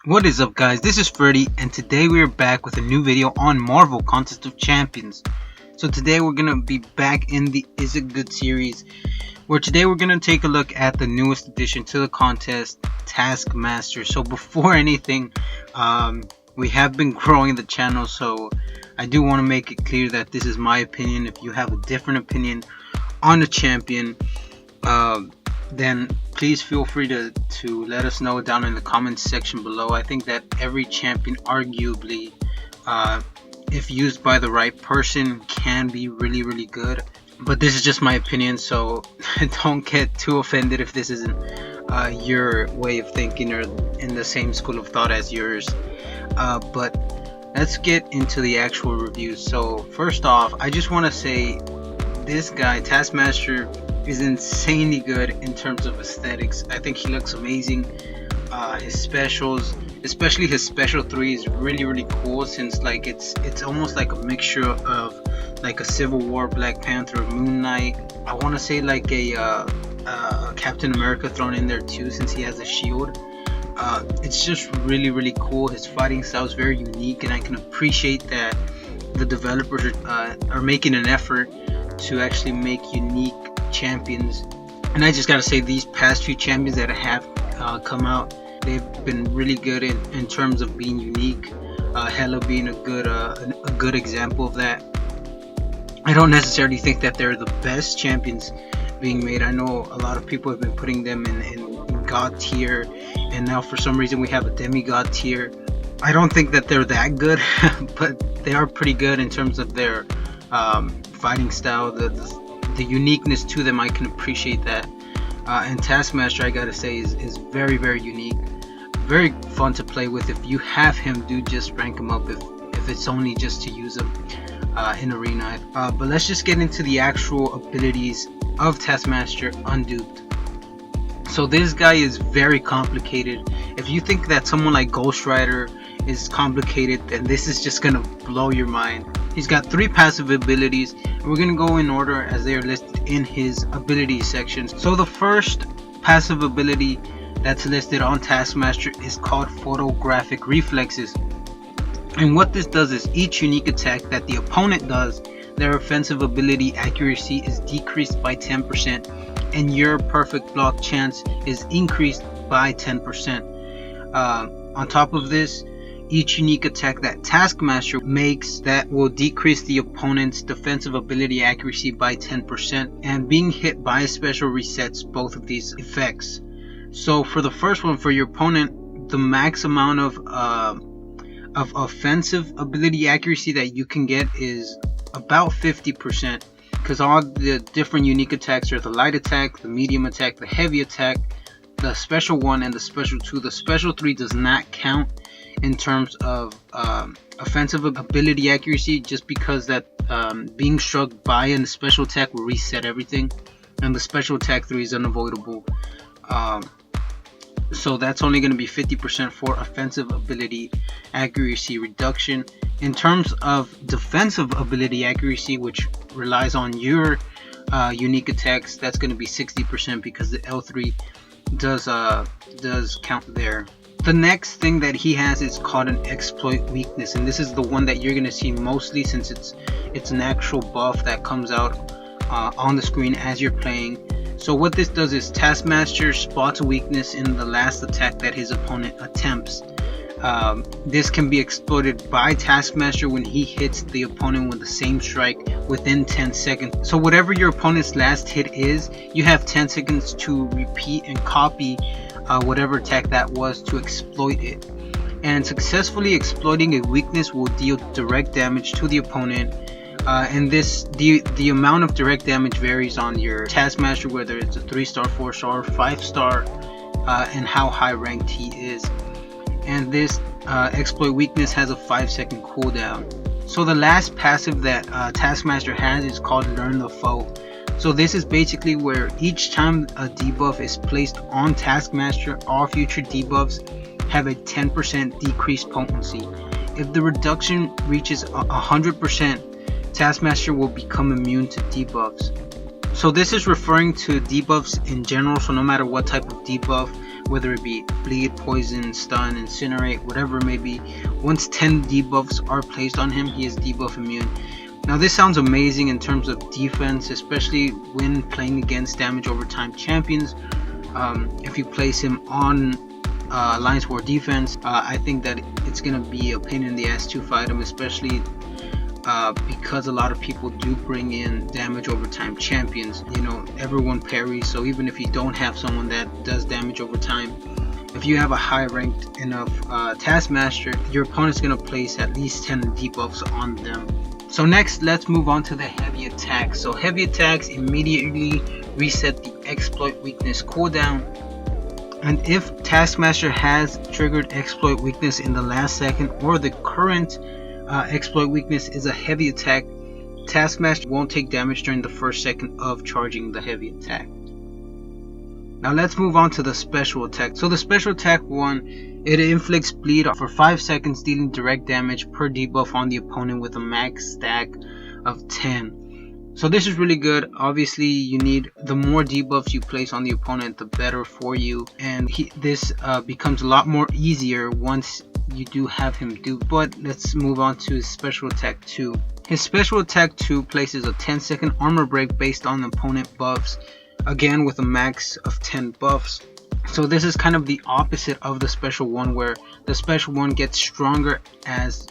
What is up, guys? This is Freddy, and today we are back with a new video on Marvel Contest of Champions. So today we're gonna be back in the Is It Good series, where today we're gonna take a look at the newest addition to the contest, Taskmaster. So before anything, we have been growing the channel, so I do want to make it clear that this is my opinion. If you have a different opinion on the champion, then please feel free to let us know down in the comments section below. I think that every champion, arguably, if used by the right person, can be really good. But this is just my opinion, so don't get too offended if this isn't your way of thinking or in the same school of thought as yours. But let's get into the actual review. So first off, I just want to say this guy, Taskmaster, is insanely good in terms of aesthetics. I think he looks amazing. His specials, especially his special 3, is really cool, since like it's almost like a mixture of like a Civil War, Black Panther, Moon Knight. I want to say like a Captain America thrown in there too, since he has a shield. It's just really cool. His fighting style is very unique, and I can appreciate that the developers are making an effort to actually make unique champions. And I just gotta say, these past few champions that have come out, they've been really good in terms of being unique. Hela being a good example of that. I don't necessarily think that they're the best champions being made. I know a lot of people have been putting them in God tier, and now for some reason we have a demigod tier. I don't think that they're that good, but they are pretty good in terms of their fighting style, the uniqueness to them. I can appreciate that. And Taskmaster, I gotta say, is very unique, very fun to play with. If you have him, do just rank him up if it's only just to use him in arena. But let's just get into the actual abilities of Taskmaster unduped. So this guy is very complicated. If you think that someone like Ghost Rider is complicated, then this is just gonna blow your mind. He's got 3 passive abilities, and we're gonna go in order as they are listed in his ability section. So the first passive ability that's listed on Taskmaster is called Photographic Reflexes, and what this does is each unique attack that the opponent does, their offensive ability accuracy is decreased by 10%, and your perfect block chance is increased by 10%. On top of this, each unique attack that Taskmaster makes that will decrease the opponent's defensive ability accuracy by 10%, and being hit by a special resets both of these effects. So for the first one, for your opponent, the max amount of offensive ability accuracy that you can get is about 50%, because all the different unique attacks are the light attack, the medium attack, the heavy attack, the special 1, and the special 2. The special 3 does not count in terms of offensive ability accuracy, just because that being struck by a special attack will reset everything, and the special attack 3 is unavoidable. So that's only going to be 50% for offensive ability accuracy reduction. In terms of defensive ability accuracy, which relies on your unique attacks, that's going to be 60%, because the L3 does count there. The next thing that he has is called an exploit weakness, and this is the one that you're going to see mostly, since it's an actual buff that comes out on the screen as you're playing. So what this does is Taskmaster spots a weakness in the last attack that his opponent attempts. This can be exploited by Taskmaster when he hits the opponent with the same strike within 10 seconds. So whatever your opponent's last hit is, you have 10 seconds to repeat and copy whatever attack that was to exploit it. And successfully exploiting a weakness will deal direct damage to the opponent. And the amount of direct damage varies on your Taskmaster, whether it's a 3-star, 4-star, 5-star, and how high ranked he is. And this exploit weakness has a 5-second cooldown. So the last passive that Taskmaster has is called Learn the Foe. So this is basically where each time a debuff is placed on Taskmaster, all future debuffs have a 10% decreased potency. If the reduction reaches 100%, Taskmaster will become immune to debuffs. So this is referring to debuffs in general, so no matter what type of debuff, whether it be bleed, poison, stun, incinerate, whatever it may be. Once 10 debuffs are placed on him, he is debuff immune. Now this sounds amazing in terms of defense, especially when playing against damage over time champions. If you place him on Alliance War defense, I think that it's gonna be a pain in the ass to fight him, especially because a lot of people do bring in damage over time champions. You know, everyone parries, so even if you don't have someone that does damage over time, if you have a high ranked enough Taskmaster, your opponent's gonna place at least 10 debuffs on them. So next, let's move on to the heavy attacks. So heavy attacks immediately reset the exploit weakness cooldown, and if Taskmaster has triggered exploit weakness in the last second, or the current exploit weakness is a heavy attack, Taskmaster won't take damage during the first second of charging the heavy attack. Now let's move on to the special attack. So the special attack one, it inflicts bleed for 5 seconds, dealing direct damage per debuff on the opponent with a max stack of 10. So this is really good. Obviously, you need, the more debuffs you place on the opponent, the better for you, and this becomes a lot more easier once you do have him duped. But let's move on to his special attack 2. His special attack 2 places a 10-second armor break based on opponent buffs, again with a max of 10 buffs. So this is kind of the opposite of the special one, where the special one gets stronger as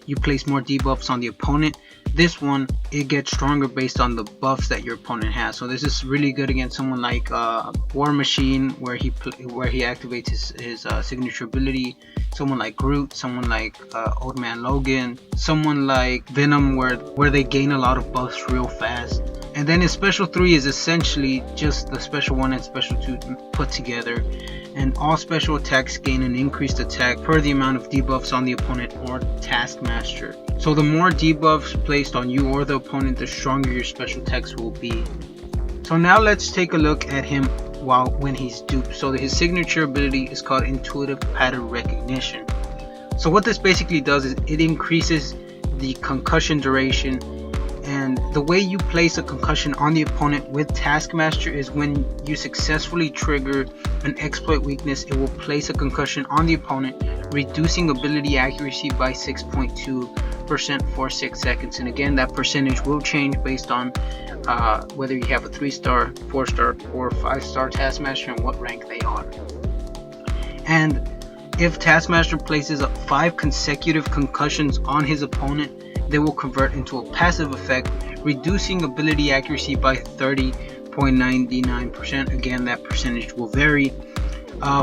you place more debuffs on the opponent. This one, it gets stronger based on the buffs that your opponent has. So this is really good against someone like War Machine, where he activates his signature ability. Someone like Groot, someone like Old Man Logan, someone like Venom, where they gain a lot of buffs real fast. And then his special 3 is essentially just the special 1 and special 2 put together, and all special attacks gain an increased attack per the amount of debuffs on the opponent or Taskmaster. So the more debuffs placed on you or the opponent, the stronger your special attacks will be. So now let's take a look at him when he's duped. So his signature ability is called Intuitive Pattern Recognition. So what this basically does is it increases the concussion duration. And the way you place a concussion on the opponent with Taskmaster is when you successfully trigger an exploit weakness, it will place a concussion on the opponent, reducing ability accuracy by 6.2% for 6 seconds. And again, that percentage will change based on whether you have a 3-star, 4-star, or 5-star Taskmaster and what rank they are. And if Taskmaster places 5 consecutive concussions on his opponent, they will convert into a passive effect, reducing ability accuracy by 30.99%. Again, that percentage will vary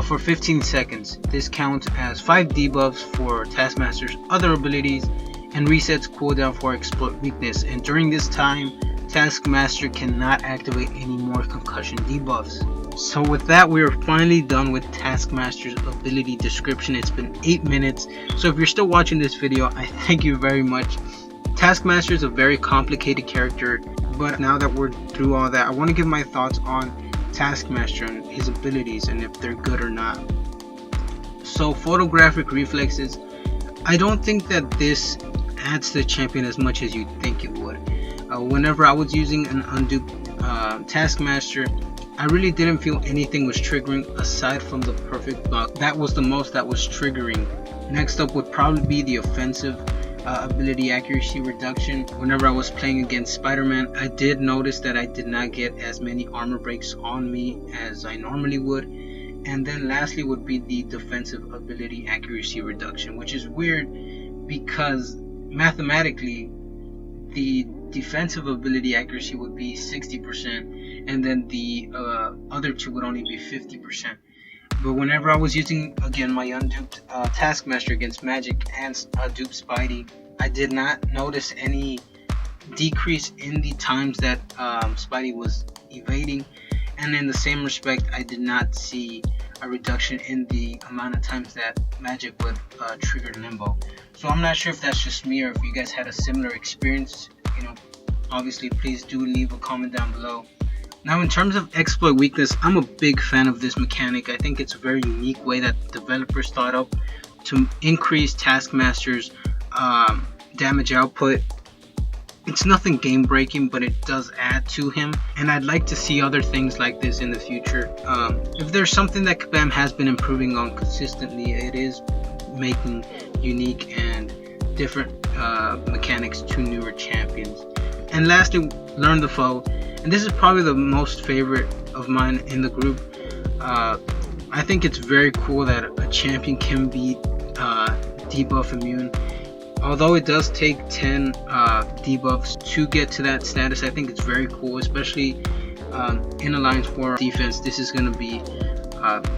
for 15 seconds. This counts as 5 debuffs for Taskmaster's other abilities and resets cooldown for exploit weakness. And during this time, Taskmaster cannot activate any more concussion debuffs. So with that, we are finally done with Taskmaster's ability description. It's been 8 minutes, so if you're still watching this video, I thank you very much. Taskmaster is a very complicated character, but now that we're through all that, I want to give my thoughts on Taskmaster and his abilities and if they're good or not. So photographic reflexes, I don't think that this adds to the champion as much as you'd think it would. Whenever I was using an unduped Taskmaster, I really didn't feel anything was triggering aside from the perfect block. That was the most that was triggering. Next up would probably be the offensive ability accuracy reduction. Whenever I was playing against Spider-Man, I did notice that I did not get as many armor breaks on me as I normally would. And then lastly would be the defensive ability accuracy reduction, which is weird because mathematically the defensive ability accuracy would be 60% and then the other two would only be 50%. But whenever I was using, again, my unduped Taskmaster against Magic and duped Spidey, I did not notice any decrease in the times that Spidey was evading, and in the same respect, I did not see a reduction in the amount of times that Magic would trigger Limbo. So I'm not sure if that's just me or if you guys had a similar experience. You know, obviously, please do leave a comment down below. Now, in terms of exploit weakness, I'm a big fan of this mechanic. I think it's a very unique way that developers thought up to increase Taskmaster's damage output. It's nothing game breaking, but it does add to him, and I'd like to see other things like this in the future. If there's something that Kabam has been improving on consistently, it is making unique and different mechanics to newer champions. And lastly, learn the foe, and this is probably the most favorite of mine in the group. I think it's very cool that a champion can be debuff immune. Although it does take 10 debuffs to get to that status, I think it's very cool, especially in Alliance 4 defense. This is going to be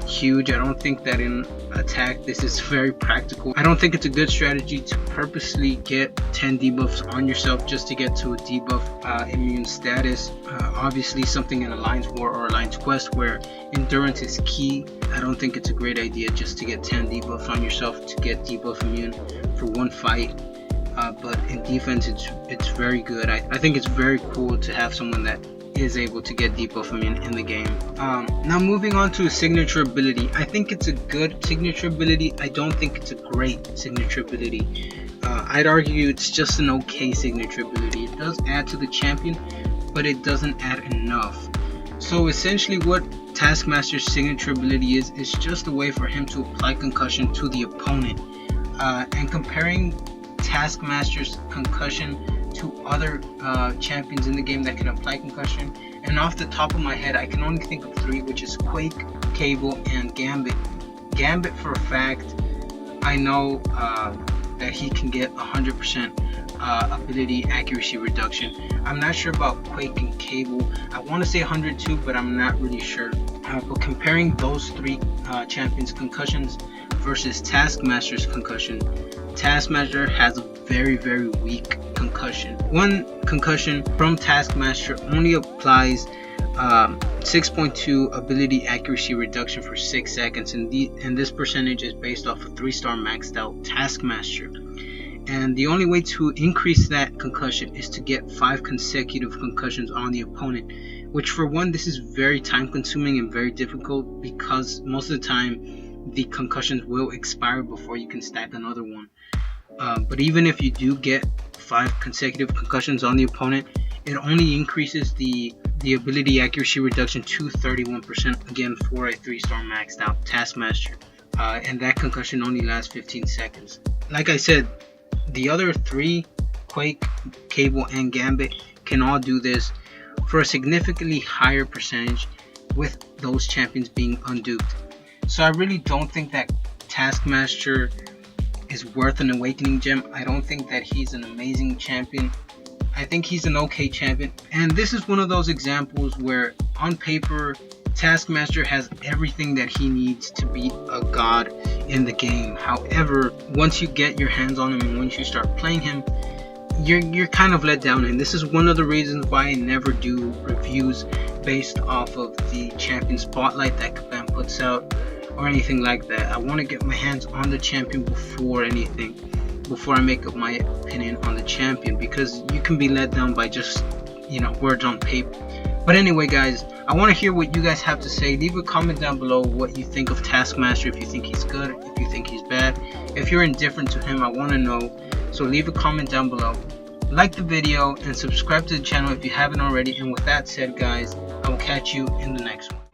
huge. I don't think that in attack this is very practical. I don't think it's a good strategy to purposely get 10 debuffs on yourself just to get to a debuff immune status. Obviously something in Alliance War or Alliance Quest where endurance is key, I don't think it's a great idea just to get 10 debuffs on yourself to get debuff immune for one fight. But in defense it's very good. I think it's very cool to have someone that is able to get debuff immune in the game. Now moving on to a signature ability. I think it's a good signature ability. I don't think it's a great signature ability. I'd argue it's just an okay signature ability. It does add to the champion, but it doesn't add enough. So essentially what Taskmaster's signature ability is just a way for him to apply concussion to the opponent. And comparing Taskmaster's concussion to other champions in the game that can apply concussion, and off the top of my head I can only think of 3, which is Quake, Cable, and Gambit. Gambit for a fact, I know that he can get 100% ability accuracy reduction. I'm not sure about Quake and Cable. I want to say 102, but I'm not really sure. But comparing those 3 champions' concussions versus Taskmaster's concussion, Taskmaster has a very weak concussion. One concussion from Taskmaster only applies 6.2 ability accuracy reduction for 6 seconds, and this percentage is based off a 3-star maxed out Taskmaster. And the only way to increase that concussion is to get 5 consecutive concussions on the opponent, which for one, this is very time consuming and very difficult because most of the time the concussions will expire before you can stack another one. But even if you do get 5 consecutive concussions on the opponent, it only increases the ability accuracy reduction to 31%, again for a 3-star maxed out Taskmaster, and that concussion only lasts 15 seconds. Like I said, the other 3, Quake, Cable, and Gambit, can all do this for a significantly higher percentage with those champions being unduped. So I really don't think that Taskmaster is worth an awakening gem. I don't think that he's an amazing champion. I think he's an okay champion, and this is one of those examples where on paper Taskmaster has everything that he needs to be a god in the game. However, once you get your hands on him and once you start playing him, you're kind of let down, and this is one of the reasons why I never do reviews based off of the champion spotlight that Kabam puts out or anything like that. I want to get my hands on the champion before anything, before I make up my opinion on the champion, because you can be let down by just, you know, words on paper. But anyway guys, I want to hear what you guys have to say. Leave a comment down below what you think of Taskmaster, if you think he's good, if you think he's bad. If you're indifferent to him, I want to know. So leave a comment down below. Like the video and subscribe to the channel if you haven't already. And with that said guys, I will catch you in the next one.